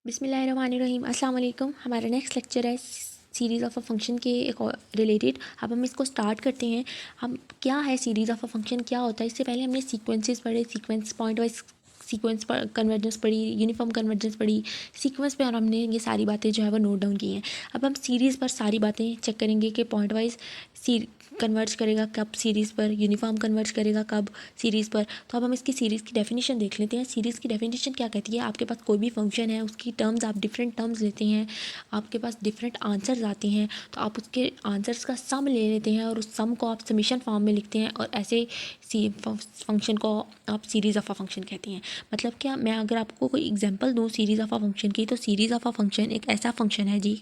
बिस्मिल्लाहिर्रहमानिर्रहीम अस्सलाम वालेकुम। हमारा नेक्स्ट लेक्चर है सीरीज़ ऑफ अ फंक्शन के एक और रिलेटेड। अब हम इसको स्टार्ट करते हैं। हम क्या है सीरीज़ ऑफ अ फंक्शन, क्या होता है। इससे पहले हमने सीक्वेंसेस पढ़े, सीक्वेंस पॉइंट वाइज सीक्वेंस पर कन्वर्जेंस पढ़ी, यूनिफॉर्म कन्वर्जेंस पढ़ी, सीक्वेंस पे, और हमने ये सारी बातें जो है वो नोट डाउन की हैं। अब हम सीरीज़ पर सारी बातें चेक करेंगे कि पॉइंट वाइज सी कन्वर्ज करेगा कब सीरीज़ पर, यूनिफॉर्म कन्वर्ज करेगा कब सीरीज़ पर। तो अब हम इसकी सीरीज़ की डेफिनेशन देख लेते हैं। सीरीज़ की डेफिनेशन क्या कहती है, आपके पास कोई भी फंक्शन है, उसकी टर्म्स आप डिफरेंट टर्म्स लेते हैं, आपके पास डिफरेंट आंसर्स आते हैं, तो आप उसके आंसर्स का सम ले लेते हैं और उस सम को आप समीशन फॉर्म में लिखते हैं, और ऐसे फंक्शन को आप सीरीज़ ऑफ अ फंक्शन कहते हैं। मतलब क्या, मैं अगर आपको कोई एग्जांपल दूँ सीरीज़ ऑफ अ फंक्शन की, तो सीरीज़ ऑफ अ फंक्शन एक ऐसा फंक्शन है जी,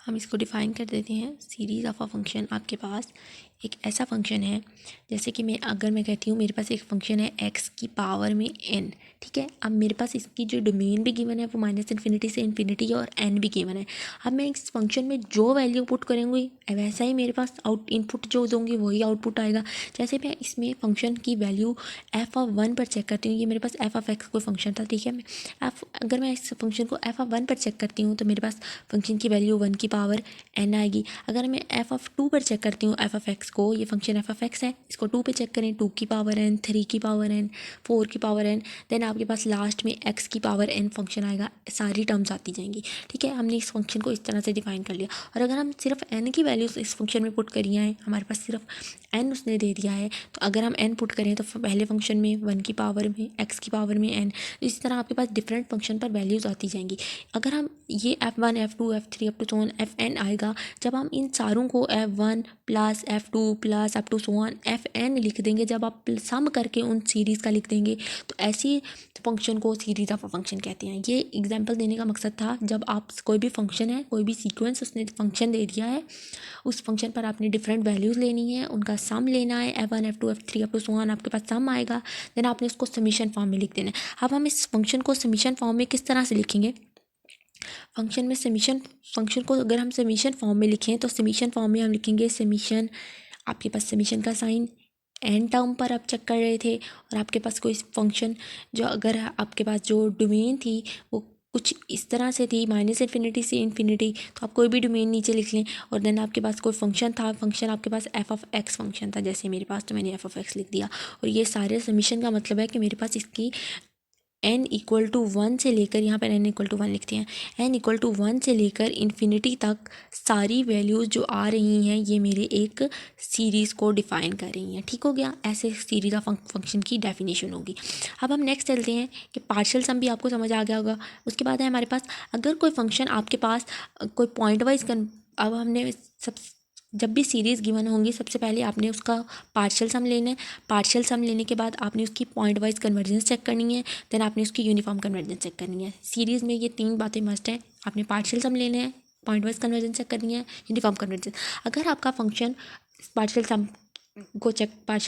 हम इसको डिफ़ाइन कर देते हैं। सीरीज़ ऑफ अ फंक्शन आपके पास एक ऐसा फंक्शन है, जैसे कि मैं कहती हूँ मेरे पास एक फंक्शन है x की पावर में n, ठीक है। अब मेरे पास इसकी जो डोमेन भी गिवन है वो -∞ से ∞ और n भी गिवन है। अब मैं इस फंक्शन में जो वैल्यू पुट करूँगी वैसा ही मेरे पास इनपुट जो दूँगी वही आउटपुट आएगा। जैसे मैं इसमें फंक्शन की वैल्यू f(1) पर चेक करती हूँ, ये मेरे पास f(x) कोई फंक्शन था, ठीक है। अगर मैं इस फंक्शन को f(1) पर चेक करती हूँ तो मेरे पास फंक्शन की वैल्यू 1 की पावर n आएगी। अगर मैं f(2) पर चेक करती हूँ f(x) को, ये फंक्शन f(x) है, इसको 2 पे चेक करें, 2 की पावर n, 3 की पावर n, 4 की पावर n, देन आपके पास लास्ट में x की पावर n फंक्शन आएगा। सारी टर्म्स आती जाएंगी, ठीक है। हमने इस फंक्शन को इस तरह से डिफाइन कर लिया। और अगर हम सिर्फ n की वैल्यूज इस फंक्शन में पुट करी हैं, हमारे पास सिर्फ n उसने दे दिया है, तो अगर हम n पुट करें तो पहले फंक्शन में 1 की पावर में, x की पावर में n, इसी तरह आपके पास डिफरेंट फंक्शन पर वैल्यूज़ आती जाएंगी। अगर हम ये f1, f2, f3 up to so on fn आएगा, जब हम इन सारों को f1 plus f2 plus up to so on fn लिख देंगे, जब आप सम करके उन सीरीज़ का लिख देंगे, तो ऐसी फंक्शन को सीरीज़ ऑफ अ फंक्शन कहते हैं। ये एग्जांपल देने का मकसद था, जब आप कोई भी फंक्शन है, कोई भी सीक्वेंस उसने फंक्शन दे दिया है, उस फंक्शन पर आपने डिफरेंट वैल्यूज़ लेनी है, उनका सम लेना है, f1 f2 f3 up to so on, आपके पास सम आएगा, देन आपने उसको समीशन फॉर्म में लिख देना है। अब हम इस फंक्शन को समीशन फॉर्म में किस तरह से लिखेंगे, फंक्शन को अगर हम समीशन फॉर्म में लिखें तो समीशन फॉर्म में हम लिखेंगे समीशन, आपके पास समीशन का साइन एन टर्म पर आप चेक कर रहे थे, और आपके पास कोई फंक्शन जो, अगर आपके पास जो डोमेन थी वो कुछ इस तरह से थी -∞ से ∞, तो आप कोई भी डोमेन नीचे लिख लें। और देन आपके पास कोई फंक्शन था, फंक्शन आपके पास f(x) फंक्शन था, जैसे मेरे पास, तो मैंने f(x) लिख दिया। और ये सारे समीशन का मतलब है कि मेरे पास इसकी n=1 से लेकर, यहाँ पर n=1 लिखते हैं, n=1 से लेकर इन्फिनिटी तक सारी वैल्यूज़ जो आ रही हैं ये मेरे एक सीरीज़ को डिफ़ाइन कर रही हैं, ठीक हो गया। ऐसे सीरीज़ ऑफ फंक्शन की डेफिनेशन होगी। अब हम नेक्स्ट चलते हैं कि पार्शियल सम भी आपको समझ आ गया होगा। उसके बाद है हमारे पास, अगर कोई फंक्शन आपके पास कोई पॉइंट वाइज अब हमने सब, जब भी सीरीज़ गिवन होंगी सबसे पहले आपने उसका पार्शियल सम लेना है। पार्शियल सम लेने के बाद आपने उसकी पॉइंट वाइज कन्वर्जेंस चेक करनी है, देन आपने उसकी यूनिफॉर्म कन्वर्जेंस चेक करनी है। सीरीज़ में ये 3 बातें मस्ट हैं, आपने पार्शियल सम लेना है, पॉइंट वाइज कन्वर्जेंस चेक करनी है, यूनिफॉर्म कन्वर्जेंस। अगर आपका फंक्शन पार्शियल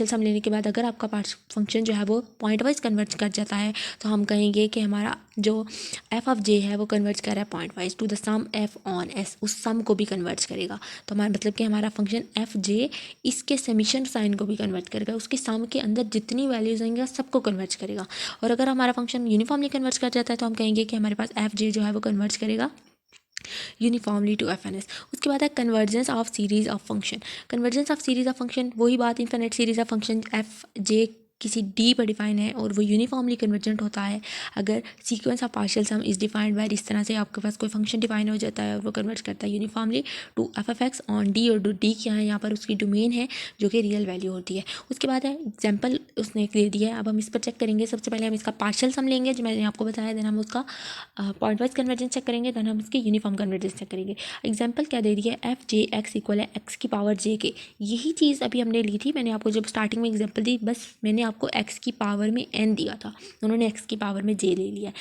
सम लेने के बाद अगर आपका फंक्शन जो है वो पॉइंट वाइज कन्वर्ज कर जाता है, तो हम कहेंगे कि हमारा जो f(j) है वो कन्वर्ज कर रहा है point wise to the sum f on s, उस सम को भी कन्वर्ज करेगा। तो हमारा मतलब कि हमारा फंक्शन f(j) इसके समीशन साइन को भी कन्वर्ज करेगा, उसके सम के अंदर जितनी वैल्यूज आएंगे सबको कन्वर्ज करेगा। और अगर हमारा फंक्शन यूनिफॉर्मली कन्वर्ज कर जाता है तो हम कहेंगे कि हमारे पास f(j) जो है वो कन्वर्ज करेगा यूनिफॉर्मली टू fns। उसके बाद है convergence of series of function. Convergence of series of function वही बात, infinite series of function f(j) किसी d पर डिफाइन है और वो यूनिफॉर्मली कन्वर्जेंट होता है अगर sequence of partial some is defined by, इस तरह से आपके पास कोई फंक्शन डिफाइन हो जाता है और वो कन्वर्ज करता है uniformly to f(x) on d, और d क्या है यहाँ पर उसकी डोमेन है जो कि रियल वैल्यू होती है। उसके बाद है एग्जाम्पल उसने दे दिया है, अब हम इस पर चेक करेंगे। सबसे पहले हम इसका पार्शियल सम लेंगे जो मैंने आपको बताया, देन हम उसका पॉइंट वाइज कन्वर्जेंस चेक करेंगे, देन हम इसके यूनिफॉर्म कन्वर्जेंस चेक करेंगे। एग्जांपल क्या दे दिया है, f(j)x इक्वल है x की पावर j के। यही चीज़ अभी हमने ली थी, मैंने आपको जब स्टार्टिंग में एग्जांपल दी, बस मैंने आपको x की पावर में n दिया था, उन्होंने x की पावर में j ले लिया।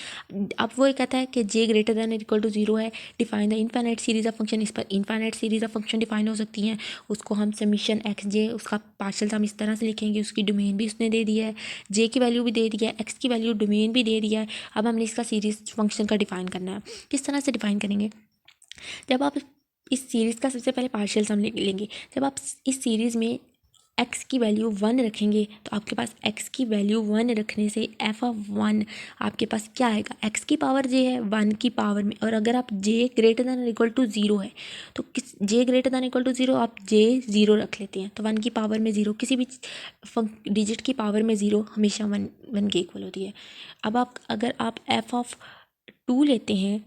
अब वो ये कहता है कि j greater than equal to 0 है, define the infinite series of function. इस पर infinite series of function define हो सकती हैं, उसको हम समीशन x(j) उसका पार्शियल सम इस तरह से लिखेंगे, उसकी डोमेन भी उसने दे दिया है, j की वैल्यू भी दे दिया है, x की वैल्यू डोमेन भी दे दिया है। अब हमने इसका सीरीज फंक्शन का डिफाइन करना है। किस तरह से डिफाइन करेंगे, जब आप इस सीरीज़ का सबसे पहले पार्शियल सम लेंगे, जब आप इस सीरीज़ में एक्स की वैल्यू 1 रखेंगे तो आपके पास एक्स की वैल्यू 1 रखने से एफ ऑफ 1 आपके पास क्या आएगा, एक्स की पावर जे है 1 की पावर में, और अगर आप जे ग्रेटर दैन इक्वल टू 0 है तो किस जे ग्रेटर दैन इक्वल टू 0 आप जे 0 रख लेते हैं, तो 1 की पावर में 0, किसी भी डिजिट की पावर में 0 हमेशा 1 के इक्वल होती है। अब आप अगर आप एफ ऑफ 2 लेते हैं,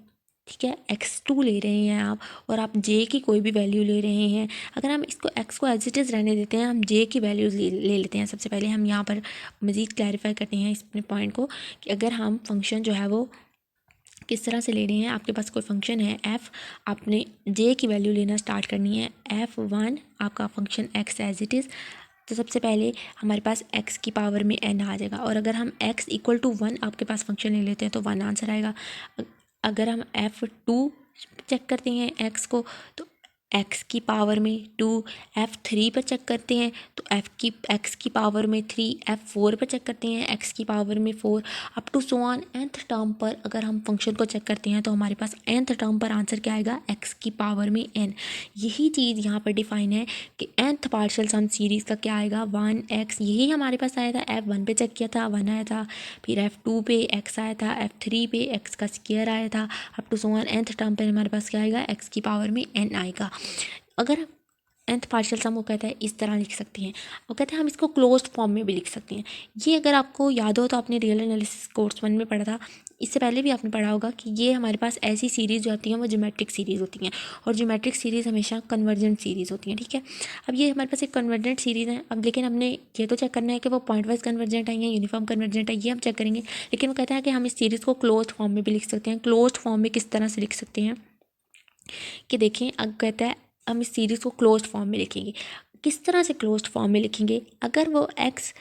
ठीक है, x2 ले रहे हैं आप, और आप j की कोई भी वैल्यू ले रहे हैं, अगर हम इसको x को एज इट इज़ रहने देते हैं, हम j की वैल्यूज़ ले लेते हैं। सबसे पहले हम यहाँ पर मज़ीद क्लैरिफाई करते हैं इस अपने पॉइंट को कि अगर हम फंक्शन जो है वो किस तरह से ले रहे हैं। आपके पास कोई फंक्शन है f, आपने j की वैल्यू लेना स्टार्ट करनी है, f1 आपका function x as it is, तो सबसे पहले हमारे पास x की पावर में n आ जाएगा, और अगर हम x इक्वल टू 1 आपके पास फंक्शन ले लेते हैं तो 1 आंसर आएगा। अगर हम f2 चेक करते हैं x को तो x की पावर में 2, f3 पर चेक करते हैं तो x की पावर में 3, f4 पर चेक करते हैं x की पावर में 4, up to so on nth term पर अगर हम फंक्शन को चेक करते हैं तो हमारे पास nth टर्म पर आंसर क्या आएगा, x की पावर में n। यही चीज़ यहाँ पर डिफाइन है कि nth पार्शियल सम सीरीज़ का क्या आएगा, 1x। यही हमारे पास आया था, f1 पे चेक किया था 1 आया था, फिर f2 पे x आया था, f3 पे x का स्क्वायर आया था, up to so on nth term पर हमारे पास क्या आएगा, x की पावर में n आएगा। अगर nth पार्शियल सम वो कहता है इस तरह लिख सकते हैं, वो कहते हैं हम इसको क्लोज्ड फॉर्म में भी लिख सकते हैं। ये अगर आपको याद हो तो आपने रियल एनालिसिस कोर्स 1 में पढ़ा था, इससे पहले भी आपने पढ़ा होगा कि ये हमारे पास ऐसी सीरीज़ जो आती हैं वो ज्योमेट्रिक सीरीज़ होती हैं, और ज्योमेट्रिक सीरीज़ हमेशा कन्वर्जेंट सीरीज़ होती हैं, ठीक है। अब ये हमारे पास एक कन्वर्जेंट सीरीज़ है, अब लेकिन हमने ये तो चेक करना है कि वो पॉइंट वाइज कन्वर्जेंट है या यूनिफॉर्म कन्वर्जेंट है, ये हम चेक करेंगे। लेकिन वो कहता है कि हम इस सीरीज़ को क्लोज्ड फॉर्म में भी लिख सकते हैं। क्लोज्ड फॉर्म में किस तरह से लिख सकते हैं कि देखें, अब कहता है हम इस सीरीज़ को क्लोज्ड फॉर्म में लिखेंगे। किस तरह से क्लोज्ड फॉर्म में लिखेंगे, अगर वो x,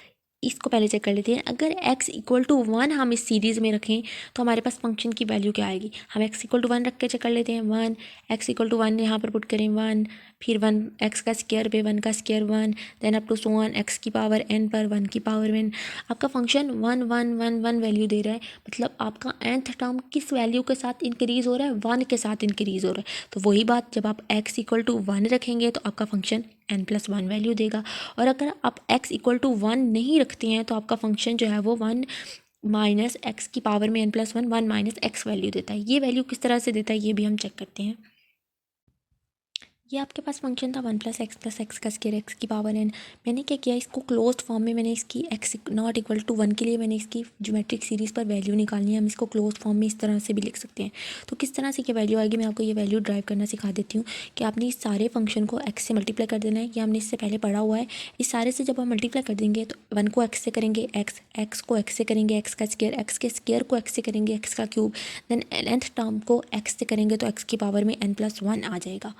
इसको पहले चेक कर लेते हैं, अगर x इक्वल टू 1 हम इस सीरीज़ में रखें तो हमारे पास फंक्शन की वैल्यू क्या आएगी। हम x इक्वल टू 1 रख के चेक कर लेते हैं, 1, x इक्वल टू 1 यहाँ पर पुट करें 1, फिर 1 x का स्क्वायर पे 1 का square 1, then up to so on x की पावर n पर 1 की पावर 1। आपका फंक्शन 1 1 1 1 वैल्यू दे रहा है, मतलब आपका nth टर्म किस वैल्यू के साथ इंक्रीज़ हो रहा है, 1 के साथ इंक्रीज़ हो रहा है। तो वही बात, जब आप x इक्वल टू 1 रखेंगे तो आपका फंक्शन n+1 वैल्यू देगा, और अगर आप x इक्वल टू 1 नहीं रखते हैं तो आपका फंक्शन जो है वो 1 माइनस एक्स की पावर में n+1 1 माइनस एक्स वैल्यू देता है। ये वैल्यू किस तरह से देता है ये भी हम चेक करते हैं। ये आपके पास फंक्शन था 1 + x का स्क्वायर x की पावर n। मैंने क्या किया, इसको क्लोज्ड फॉर्म में मैंने इसकी x नॉट इक्वल टू 1 के लिए मैंने इसकी ज्योमेट्रिक सीरीज़ पर वैल्यू निकालनी है। हम इसको क्लोज्ड फॉर्म में इस तरह से भी लिख सकते हैं। तो किस तरह से क्या वैल्यू आएगी, मैं आपको ये वैल्यू ड्राइव करना सिखा देती हूँ कि आपने इस सारे फंक्शन को x से मल्टीप्लाई कर देना है। ये हमने इससे पहले पढ़ा हुआ है। इस सारे से जब हम मल्टीप्लाई कर देंगे तो 1 को x से करेंगे x को x से करेंगे x का स्क्वायर, x के स्क्वायर को x से करेंगे x का क्यूब, देन nth टर्म को x से करेंगे तो x की पावर में n+1 आ जाएगा।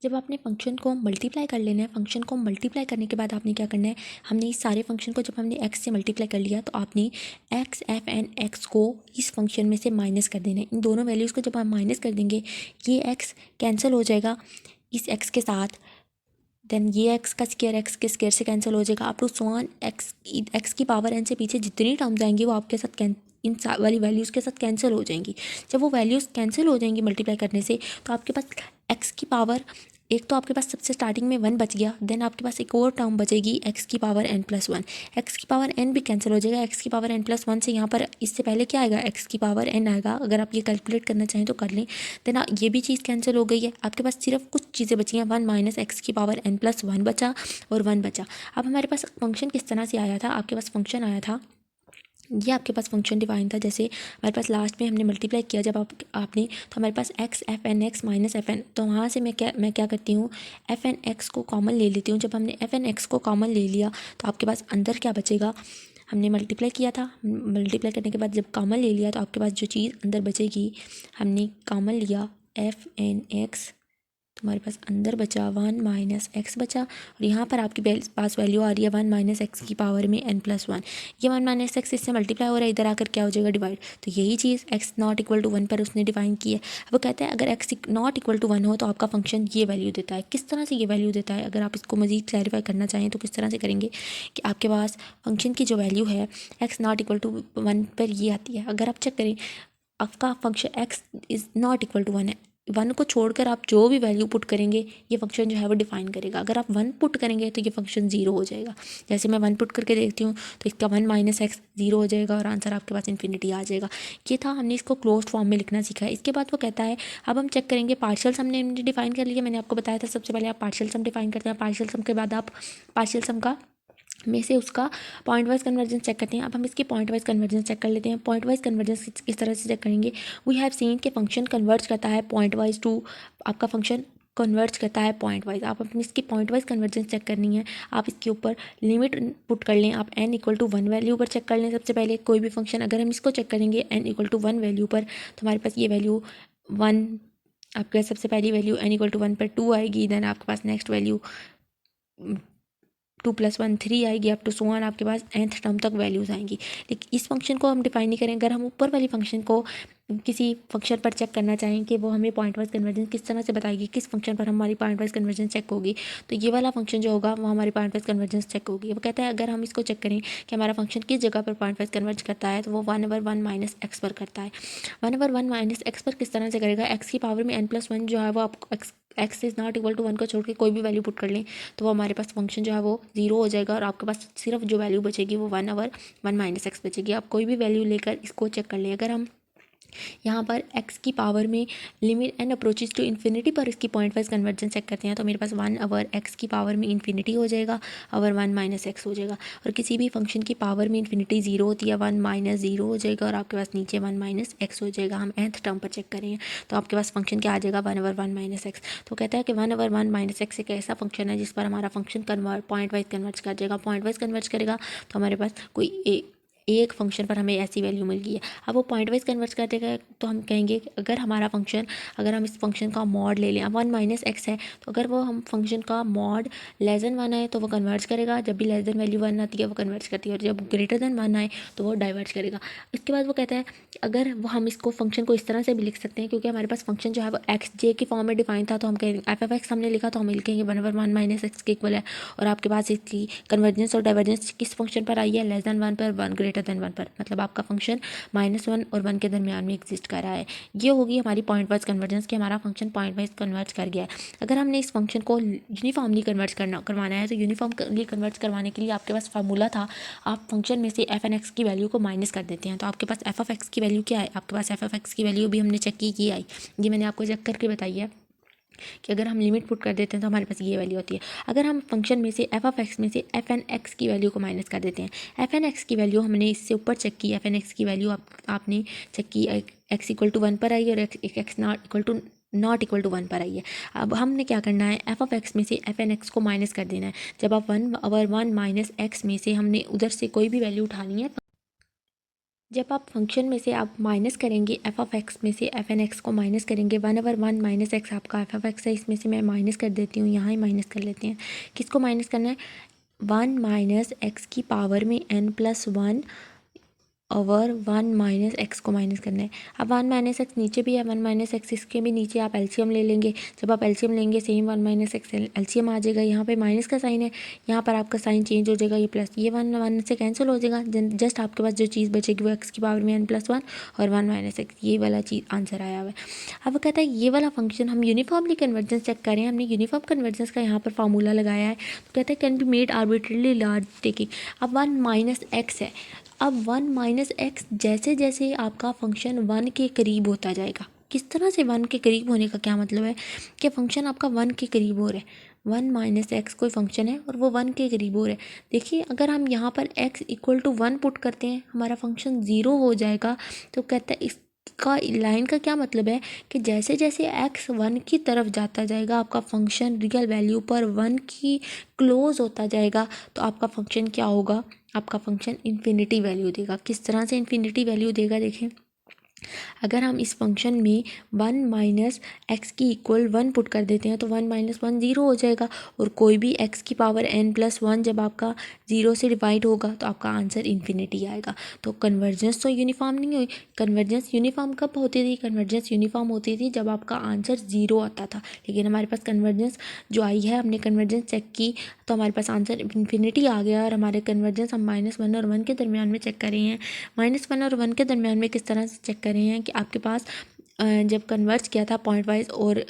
जब आपने फंक्शन को मल्टीप्लाई कर लेना है, फंक्शन को मल्टीप्लाई करने के बाद आपने क्या करना है, हमने इस सारे फंक्शन को जब हमने x से मल्टीप्लाई कर लिया तो आपने x f एन x को इस फंक्शन में से माइनस कर देना है। इन दोनों वैल्यूज़ को जब आप माइनस कर देंगे ये x कैंसिल हो जाएगा इस x के साथ, देन ये x का स्क्वायर x के स्क्वायर से कैंसिल हो जाएगा, up to so on x की पावर n से पीछे जितनी टर्म्स आएंगी वो आपके साथ इन वाली वैल्यूज़ के साथ कैंसिल हो जाएंगी। जब वो वैल्यूज़ कैंसिल हो जाएंगी मल्टीप्लाई करने से तो आपके पास x की पावर, एक तो आपके पास सबसे स्टार्टिंग में 1 बच गया, देन आपके पास एक और टर्म बचेगी x की पावर n+1। x की पावर n भी कैंसिल हो जाएगा, x की पावर n+1 से यहाँ पर इससे पहले क्या आएगा, x की पावर n आएगा। अगर आप ये कैलकुलेट करना चाहें तो कर लें। देन ये भी चीज़ कैंसिल हो गई है, आपके पास सिर्फ कुछ चीज़ें बची हैं, 1 माइनस x की पावर n+1 बचा और 1 बचा। अब हमारे पास फंक्शन किस तरह से आया था, आपके पास फंक्शन आया था, ये आपके पास फंक्शन डिफाइन था, जैसे हमारे पास लास्ट में हमने मल्टीप्लाई किया जब आपने तो हमारे पास x f n x minus f n, तो वहाँ से मैं क्या करती हूँ, एफ एन एक्स को कॉमन ले लेती हूँ। जब हमने एफ एन एक्स को कॉमन ले लिया तो आपके पास अंदर क्या बचेगा, हमने मल्टीप्लाई किया था, मल्टीप्लाई करने के बाद जब कॉमन ले लिया तो आपके पास जो चीज़ अंदर बचेगी, हमने कॉमन लिया एफ एन एक्स, हमारे पास अंदर बचा 1 माइनस एक्स बचा, और यहाँ पर आपके पास वैल्यू आ रही है 1 माइनस एक्स की पावर में n+1। ये 1 माइनस एक्स इससे मल्टीप्लाई हो रहा है, इधर आकर क्या हो जाएगा, डिवाइड। तो यही चीज़ x नॉट इक्वल टू 1 पर उसने डिफाइन की है। अब वो कहता है अगर x नॉट इक्वल टू 1 हो तो आपका फंक्शन ये वैल्यू देता है। किस तरह से ये वैल्यू देता है, अगर आप इसको मज़ीद क्लैरिफाई करना चाहें तो किस तरह से करेंगे कि आपके पास फंक्शन की जो वैल्यू है x नॉट इक्वल टू 1 पर ये आती है। अगर आप चेक करें आपका function x is not equal to 1 है, वन को छोड़कर आप जो भी वैल्यू पुट करेंगे ये फंक्शन जो है वो डिफाइन करेगा। अगर आप वन पुट करेंगे तो ये फंक्शन ज़ीरो हो जाएगा। जैसे मैं वन पुट करके देखती हूँ तो इसका वन माइनस एक्स ज़ीरो हो जाएगा और आंसर आपके पास इन्फिनिटी आ जाएगा। ये था, हमने इसको क्लोज्ड फॉर्म में लिखना सीखा है। इसके बाद वो कहता है अब हम चेक करेंगे पार्शियल सम ने डिफाइन कर लिया। मैंने आपको बताया था सबसे पहले आप पार्शियल सम डिफाइन करते हैं, पार्शियल सम के बाद आप पार्शियल सम का में से उसका पॉइंट वाइज कन्वर्जेंस चेक करते हैं। अब हम इसकी पॉइंट वाइज कन्वर्जेंस चेक कर लेते हैं। पॉइंट वाइज कन्वर्जेंस किस तरह से चेक करेंगे? वी हैव सीन के फंक्शन कन्वर्ज करता है पॉइंट वाइज टू, आपका फंक्शन कन्वर्ज करता है पॉइंट वाइज। आप अपनी इसकी पॉइंट वाइज कन्वर्जेंस चेक करनी है। आप इसके ऊपर लिमिट पुट कर लें, आप n equal to one value पर चेक कर लें। सबसे पहले कोई भी फंक्शन अगर हम इसको चेक करेंगे n equal to one value पर तो हमारे पास ये वैल्यू वन, आपके पास सबसे पहली value n equal to one पर टू आएगी। देन आपके पास नेक्स्ट वैल्यू 2 + 1 3 आएगी, अप टू सो ऑन आपके पास nth टर्म तक वैल्यूज़ आएंगी। लेकिन इस फंक्शन को हम डिफाइन नहीं करें। अगर हम ऊपर वाली फंक्शन को किसी फंक्शन पर चेक करना चाहें कि वो हमें पॉइंट वाइज कन्वर्जेंस किस तरह से बताएगी, किस फंक्शन पर हमारी पॉइंट वाइज कन्वर्जेंस चेक होगी, तो ये वाला फंक्शन जो होगा वो हमारी पॉइंट वाइज कन्वर्जेंस चेक होगी। वो कहता है अगर हम इसको चेक करें कि हमारा फंक्शन किस जगह पर पॉइंट वाइज कन्वर्ज करता है तो वो 1/1 माइनस एक्स पर करता है। 1/1 माइनस एक्स पर किस तरह से करेगा? एक्स की पावर में n+1 जो है वो आप x is not equal to one को छोड़ के कोई भी वैल्यू पुट कर लें तो वो हमारे पास फंक्शन जो है वो ज़ीरो हो जाएगा और आपके पास सिर्फ जो वैल्यू बचेगी वो 1/1 माइनस एक्स बचेगी। आप कोई भी वैल्यू लेकर इसको चेक कर लें। अगर हम यहाँ पर x की पावर में limit n approaches to infinity पर इसकी पॉइंट वाइज कन्वर्जेंस चेक करते हैं तो मेरे पास 1/x की पावर में इन्फिनिटी हो जाएगा और 1 माइनस एक्स हो जाएगा। और किसी भी फंक्शन की पावर में इन्फिनिटी ज़ीरो होती है, 1 माइनस ज़ीरो हो जाएगा और आपके पास नीचे 1 माइनस एक्स हो जाएगा। हम nth टर्म पर चेक करें तो आपके पास फंक्शन क्या आ जाएगा? 1/1 माइनस एक्स। तो कहता है कि 1/1 माइनस एक्स एक ऐसा फंक्शन है जिस पर हमारा फंक्शन पॉइंट वाइज कन्वर्ज कर जाएगा। पॉइंट वाइज कन्वर्ज करेगा तो हमारे पास कोई एक फंक्शन पर हमें ऐसी वैल्यू मिल गई है। अब वो पॉइंट वाइज कन्वर्ट कर देगा तो हम कहेंगे अगर हमारा फंक्शन, अगर हम इस फंक्शन का मॉड ले लें, अब 1 माइनस एक्स है तो अगर वो हम फंक्शन का मॉड लेस देन 1 आए तो वो कन्वर्ट करेगा, जब भी लेस देन वैल्यू 1 आती है वो कन्वर्ट करती है और जब ग्रेटर देन 1 आए तो वो डाइवर्ट करेगा। इसके बाद वो कहता है अगर वो हम इसको फंक्शन को इस तरह से भी लिख सकते हैं क्योंकि हमारे पास फंक्शन जो है वो एक्स जे की फॉर्म में डिफाइन था तो हम कहेंगे f(x) हमने लिखा तो हम लिखेंगे 1/1 माइनस एक्स के इक्वल है। और आपके पास इसकी कन्वर्जेंस और डाइवर्जेंस किस फंक्शन पर आई है? लेस देन 1 पर, 1 ग्रेटर देन 1 पर। मतलब आपका फंक्शन -1 और 1 के दरमियान में एग्जिस्ट कर रहा है। ये होगी हमारी पॉइंट वाइज कन्वर्जेंस कि हमारा फंक्शन पॉइंट वाइज कन्वर्ज कर गया है। अगर हमने इस फंक्शन को यूनिफॉर्मली करवाना है तो यूनिफॉर्मली कन्वर्ज करवाने के लिए आपके पास फार्मूला था, आप फंक्शन में से f(x) की वैल्यू को माइनस कर देते हैं तो आपके पास f(x) की वैल्यू क्या है? आपके पास f(x) की वैल्यू भी हमने चेक की आई, ये मैंने आपको चेक करके बताई है कि अगर हम लिमिट पुट कर देते हैं तो हमारे पास ये वैल्यू होती है। अगर हम फंक्शन में से f(x) में से fn(x) की वैल्यू को माइनस कर देते हैं, fn(x) की वैल्यू हमने इससे ऊपर चेक की, fn(x) की वैल्यू आपने चेक की x इक्वल टू 1 पर आई और x नॉट इक्वल टू 1 पर आई है। अब हमने क्या करना है? f(x) में से fn(x) को माइनस कर देना है। जब आप 1/1 माइनस एक्स में से हमने उधर से कोई भी वैल्यू उठानी है, जब आप फंक्शन में से आप माइनस करेंगे f(x) में से fn(x) को माइनस करेंगे, 1/1 माइनस एक्स आपका f(x) है, इसमें से मैं माइनस कर देती हूँ, यहाँ ही माइनस कर लेते हैं। किसको माइनस करना है? 1 माइनस एक्स की पावर में n+1 और 1 माइनस एक्स को माइनस करना है। अब 1 माइनस एक्स नीचे भी है, 1 माइनस एक्स इसके भी नीचे, आप एलसीएम ले लेंगे। जब आप एलसीएम लेंगे सेम 1 माइनस एक्स एलसीएम आ जाएगा। यहाँ पे माइनस का साइन है, यहाँ पर आपका साइन चेंज हो जाएगा, ये प्लस, ये 1 से कैंसिल हो जाएगा। जस्ट आपके पास जो चीज़ बचेगी वो एक्स की पावर में n+1 और 1 माइनस एक्स, ये वाला चीज़ आंसर आया हुआ है। अब वो कहता है ये वाला फंक्शन हम यूनिफॉर्मली कन्वर्जेंस चेक करें, हमने यूनिफॉर्म कन्वर्जेंस का यहाँ पर फार्मूला लगाया है तो कहता है can be made arbitrarily large taking. अब 1 माइनस एक्स है, अब 1 माइनस एक्स जैसे जैसे आपका फंक्शन 1 के करीब होता जाएगा, किस तरह से 1 के करीब होने का क्या मतलब है कि फंक्शन आपका 1 के करीब हो रहा है। 1 माइनस एक्स कोई फंक्शन है और वो 1 के करीब हो रहा है। देखिए अगर हम यहाँ पर x इक्वल टू 1 पुट करते हैं हमारा फंक्शन 0 हो जाएगा। तो कहता है इसका लाइन का क्या मतलब है कि जैसे जैसे x 1 की तरफ जाता जाएगा आपका फंक्शन रियल वैल्यू पर 1 की क्लोज होता जाएगा तो आपका फंक्शन क्या होगा? आपका फंक्शन इन्फिनिटी वैल्यू देगा। किस तरह से इन्फिनिटी वैल्यू देगा? देखें, अगर हम इस फंक्शन में 1 माइनस एक्स की इक्वल 1 पुट कर देते हैं तो 1 माइनस 1 ज़ीरो हो जाएगा और कोई भी x की पावर n+1 जब आपका 0 से डिवाइड होगा तो आपका आंसर इन्फिनिटी आएगा। तो कन्वर्जेंस तो यूनिफॉर्म नहीं हुई। कन्वर्जेंस यूनिफॉर्म कब होती थी? कन्वर्जेंस यूनिफॉर्म होती थी जब आपका आंसर 0 आता था, लेकिन हमारे पास कन्वर्जेंस जो आई है, हमने कन्वर्जेंस चेक की तो हमारे पास आंसर इन्फिनिटी आ गया और हमारे कन्वर्जेंस हम -1 और 1 के दरमियान में चेक कर रहे हैं। -1 और 1 के दरमियान में किस तरह से चेक कर रहे हैं कि आपके पास जब कन्वर्ज किया था पॉइंट वाइज और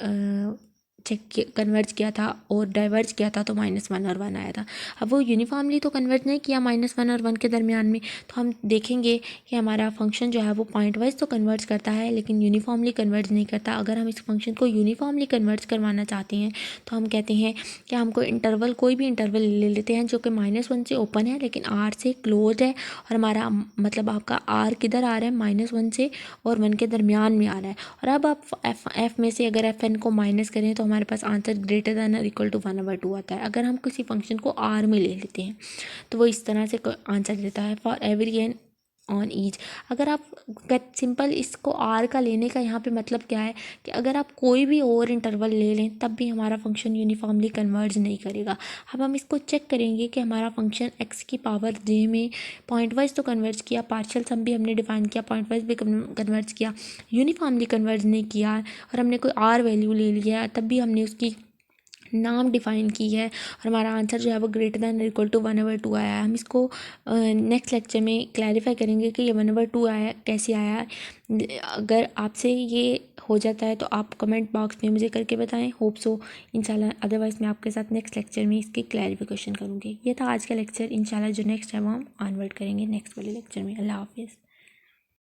कन्वर्ज किया था और डाइवर्ज किया था तो -1 और 1 आया था। अब वो यूनिफॉर्मली तो कन्वर्ज नहीं किया -1 और 1 के दरमियान में, तो हम देखेंगे कि हमारा फंक्शन जो है वो पॉइंट वाइज तो कन्वर्ज करता है लेकिन यूनिफॉर्मली कन्वर्ज नहीं करता। अगर हम इस फंक्शन को यूनिफॉर्मली कन्वर्ज करवाना चाहते हैं तो हम कहते हैं कि हमको इंटरवल, कोई भी इंटरवल ले लेते हैं जो कि -1 से ओपन है लेकिन R से क्लोज है, और हमारा मतलब आपका R किधर आ रहा है, -1 से और 1 के दरमियान में आ रहा है। और अब आप एफ में से अगर एफ एन को माइनस करें तो हमारे पास आंसर ग्रेटर दैन और इक्वल टू 1/2 आता है। अगर हम किसी फंक्शन को आर में ले लेते हैं तो वो इस तरह से आंसर देता है, for every n on each. अगर आप सिंपल इसको आर का लेने का यहाँ पे मतलब क्या है कि अगर आप कोई भी और इंटरवल ले लें तब भी हमारा फंक्शन यूनिफॉर्मली कन्वर्ज नहीं करेगा। अब हम इसको चेक करेंगे कि हमारा फंक्शन एक्स की पावर जे में पॉइंट वाइज तो कन्वर्ज किया, पार्शियल सम भी हमने डिफाइन किया, पॉइंट वाइज भी कन्वर्ज किया, यूनिफॉर्मली कन्वर्ज नहीं किया, और हमने कोई आर वैल्यू ले लिया तब भी हमने उसकी नाम डिफ़ाइन की है और हमारा आंसर जो है वो ग्रेटर दैन इक्वल टू 1/2 आया है। हम इसको नेक्स्ट लेक्चर में क्लैरिफाई करेंगे कि ये 1/2 आया कैसे आया है। अगर आपसे ये हो जाता है तो आप कमेंट बॉक्स में मुझे करके बताएं, होप सो इंशाल्लाह। अदरवाइज़ मैं आपके साथ नेक्स्ट लेक्चर में इसकी क्लैरिफिकेशन करूँगी। ये था आज का लेक्चर। इंशाल्लाह जो नेक्स्ट है वो हम ऑनवर्ड करेंगे नेक्स्ट वाले लेक्चर में। अल्लाह हाफिज़।